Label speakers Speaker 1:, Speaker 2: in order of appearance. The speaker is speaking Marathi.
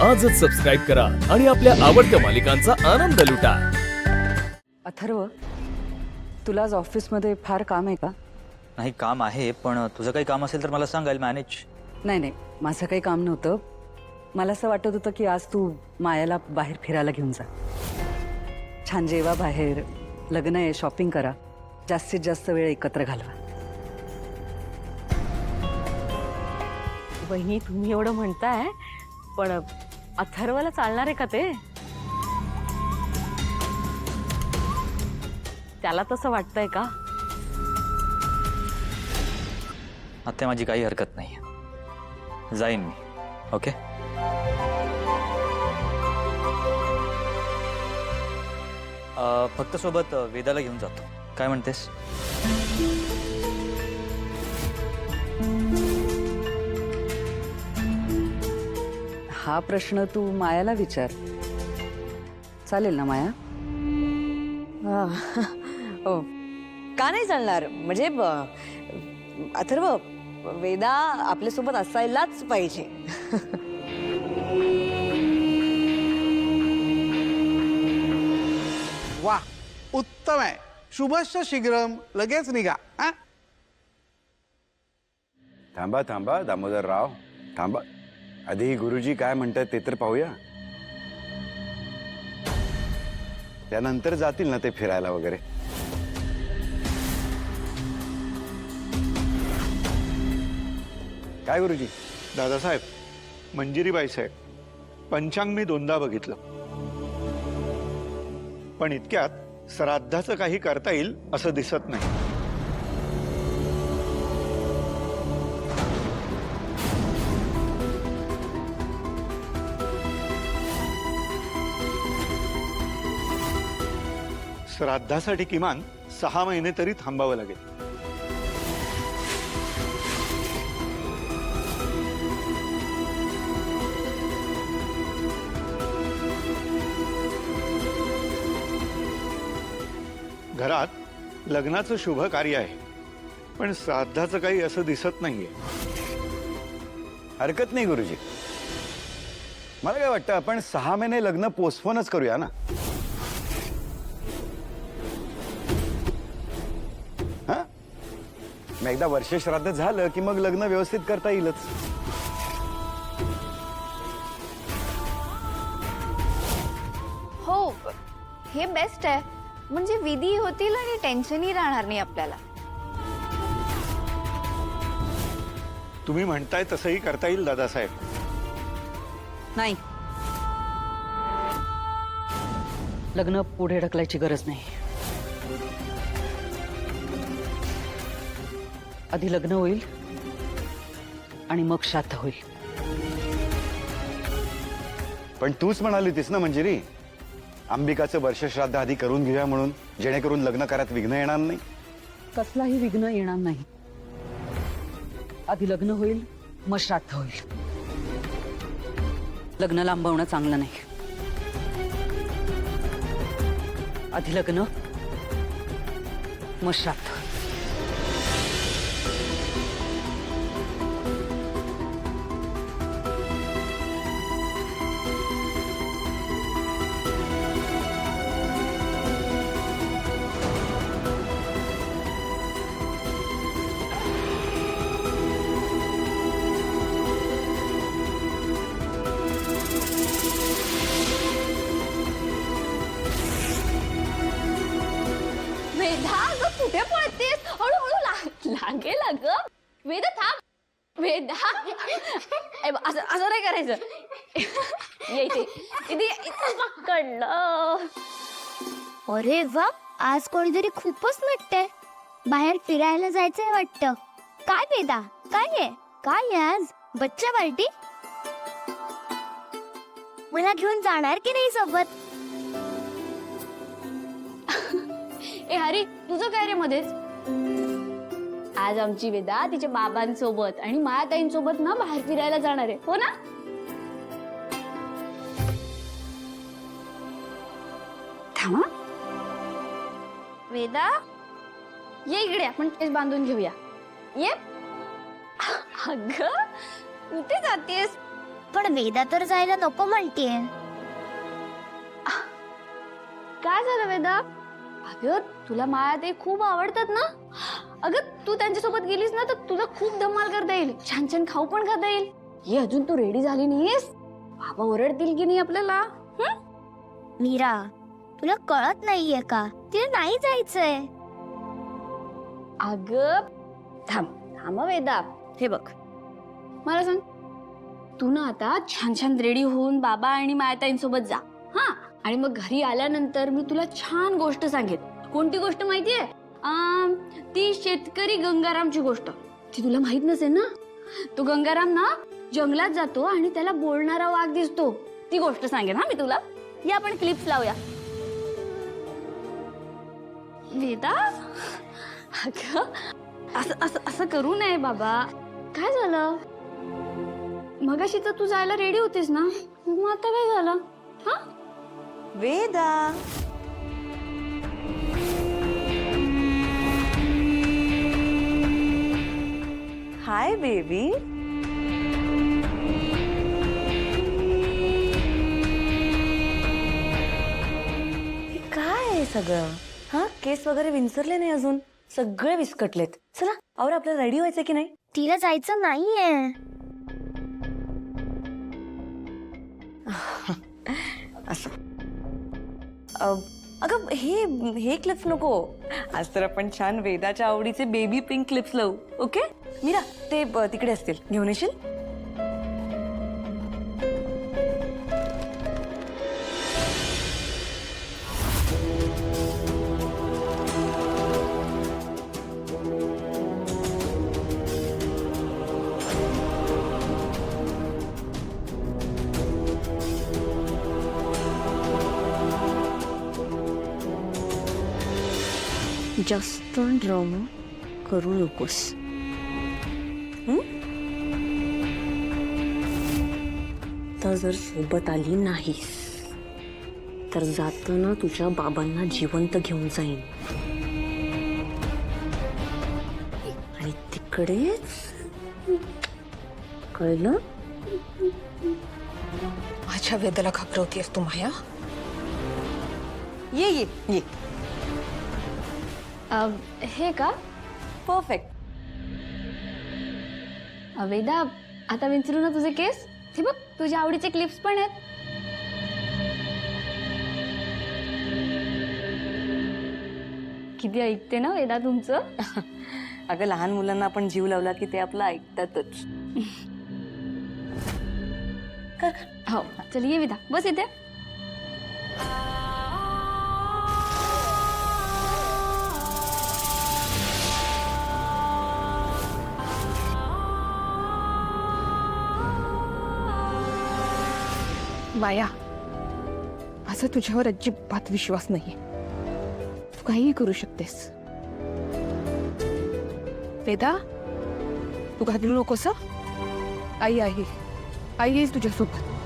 Speaker 1: आजच सबस्क्राईब करा आणि आपल्या आवडत्या मालिकांचा आनंद लुटा।
Speaker 2: अथर्व, तुला आज ऑफिसमध्ये फार काम आहे का?
Speaker 3: नाही, काम आहे, पण तुझं काही काम असेल तर मला सांगाल, मॅनेज।
Speaker 2: नाही, माझं काही काम नव्हतं। मला असं वाटत होतं की आज तू मायाला बाहेर फिरायला घेऊन जा। छान जेवा बाहेर, लग्न आहे, शॉपिंग करा, जास्तीत जास्त वेळ एकत्र घालवा।
Speaker 4: वहिनी, तुम्ही एवढं म्हणताय, पण अथर्वला चालणार आहे का ते? त्याला तसं वाटतंय का?
Speaker 3: आता माझी काही हरकत नाही, जाईन मी। ओके, फक्त सोबत वेदाला घेऊन जातो, काय म्हणतेस?
Speaker 2: हा प्रश्न तू मायाला विचार। चालेल ना माया?
Speaker 5: हो, का नाही चालणार? म्हणजे अथर्व, वेदा आपल्यासोबत असायलाच पाहिजे।
Speaker 6: वाह, उत्तम आहे। शुभस्य शीघ्रम, लगेच निघा।
Speaker 7: थांबा थांबा दामोदरराव, थांबा। आधी गुरुजी काय म्हणतात ते तर पाहूया, त्यानंतर जातील ना ते फिरायला वगैरे। काय गुरुजी?
Speaker 8: दादासाहेब, मंजिरीबाई साहेब, पंचांग मी दोनदा बघितलं, पण इतक्यात श्राद्धाचं काही करता येईल असं दिसत नाही। श्राद्धासाठी किमान 6 महिने तरी थांबावं लागेल। घरात लग्नाचं शुभ कार्य आहे, पण श्राद्धाचं काही असं दिसत नाहीये।
Speaker 7: हरकत नाही गुरुजी, मला काय वाटतं आपण 6 महिने लग्न पोस्टपोनच करूया ना। हा, मग एकदा वर्ष श्राद्ध झालं की मग लग्न व्यवस्थित करता येईलच।
Speaker 9: हो, हे बेस्ट आहे, म्हणजे विधी होतील आणि टेन्शनही राहणार नाही आपल्याला।
Speaker 8: तुम्ही म्हणताय तसंही करता येईल दादासाहेब।
Speaker 2: नाही, लग्न पुढे ढकलायची गरज नाही। आधी लग्न होईल आणि मग श्राद्ध होईल।
Speaker 7: पण तूच म्हणाली होतीस ना मंजिरी, अंबिकाचं वर्ष श्राद्ध आधी करून घेऊया म्हणून, जेणेकरून लग्न करायला विघ्न येणार नाही।
Speaker 2: कसलाही विघ्न येणार नाही। आधी लग्न होईल, मग श्राद्ध होईल। लग्न लांबवणं चांगलं नाही। आधी लग्न, मग श्राद्ध।
Speaker 9: वेदा, ग कुठे पळतेस? हळूहळू लागेल अगं। वेदा थांब, वेदा असं नाही करायचं। ये इथे, इथं पकडलं।
Speaker 10: अरे वा, आज कोणीतरी खूपच नटतंय। बाहेर फिरायला जायचंय वाटतं। काय वेदा, काय आहे आज? बच्चा पार्टी? मला घेऊन जाणार की नाही सोबत?
Speaker 9: ए हरी, तुझं काय रे मध्येच? आज आमची वेदा तिच्या बाबांसोबत आणि मायाताईंसोबत ना बाहेर फिरायला जाणार आहे, हो ना?
Speaker 10: थांबा,
Speaker 9: वेदा ये इकडे, आपण केस बांधून घेऊया। ये। अगं कुठे जातेस?
Speaker 10: पण वेदा तर जायला नको म्हणतीये.
Speaker 9: काय झालं वेदा? अगं तुला मायाताई खूप आवडतात ना. अगं तू त्यांच्यासोबत गेलीस ना तर तुला खूप धमाल करता येईल, छान छान खाऊ पण खाता येईल. ये अजून तू रेडी झाली नाहीस, बाबा ओरडतील की नाही आपल्याला.
Speaker 10: मीरा, तुला कळत नाहीये का? तिला नाही जायचंय.
Speaker 9: अगं थांब थांब वेदा, हे बघ मला सांग, तू ना आता छान छान रेडी होऊन बाबा आणि मायाताईंसोबत जा. हा, आणि मग घरी आल्यानंतर मी तुला छान गोष्ट सांगेन. कोणती गोष्ट माहितीये? ती शेतकरी गंगारामची गोष्ट. ती तुला माहित नसेल ना. तो गंगाराम ना जंगलात जातो आणि त्याला बोलणारा वाघ दिसतो. ती गोष्ट सांगेन हा मी तुला. या आपण क्लिप्स लावूया. वेदा, अगं असं असं असं करू नये बाबा. काय झालं? मगाशी तर तू जायला रेडी होतीस ना, मग आता काय झालं? हा
Speaker 5: वेदा, हाय बेबी. काय आहे सगळं? हा, केस वगैरे विंचरले नाही अजून, सगळे विस्कटलेत. चला और आपल्याला रेडी व्हायचं की नाही?
Speaker 10: तिला जायचं नाहीये.
Speaker 5: असं अगं हे क्लिप्स नको. आज तर आपण छान वेदाच्या आवडीचे बेबी पिंक क्लिप्स लावू. ओके मीरा, ते तिकडे असतील, घेऊन येशील?
Speaker 4: जास्त ड्रामा करू नकोस. तर जर सोबत आली नाहीस तर जाताना तुझ्या बाबांना जिवंत घेऊन जाईन आणि तिकडेच, कळलं?
Speaker 11: माझ्या वेदाला घाबरवतीयस तू माया?
Speaker 5: ये ये ये.
Speaker 9: हे का?
Speaker 5: परफेक्ट.
Speaker 9: वेदा, आता विंचरू ना तुझे केस. हे बघ तुझ्या आवडीचे क्लिप्स पण आहेत. किती ऐकते ना वेदा तुमचं.
Speaker 5: अगं लहान मुलांना आपण जीव लावला की ते आपलं ऐकतातच.
Speaker 9: हो चल ये वेदा, बस इथे.
Speaker 11: माया, माझा तुझ्यावर अजिबात विश्वास नाहीये. तू काहीही करू शकतेस. वेदा, तू घाबरू नकोस. आई आहे, आई येईल तुझ्यासोबत.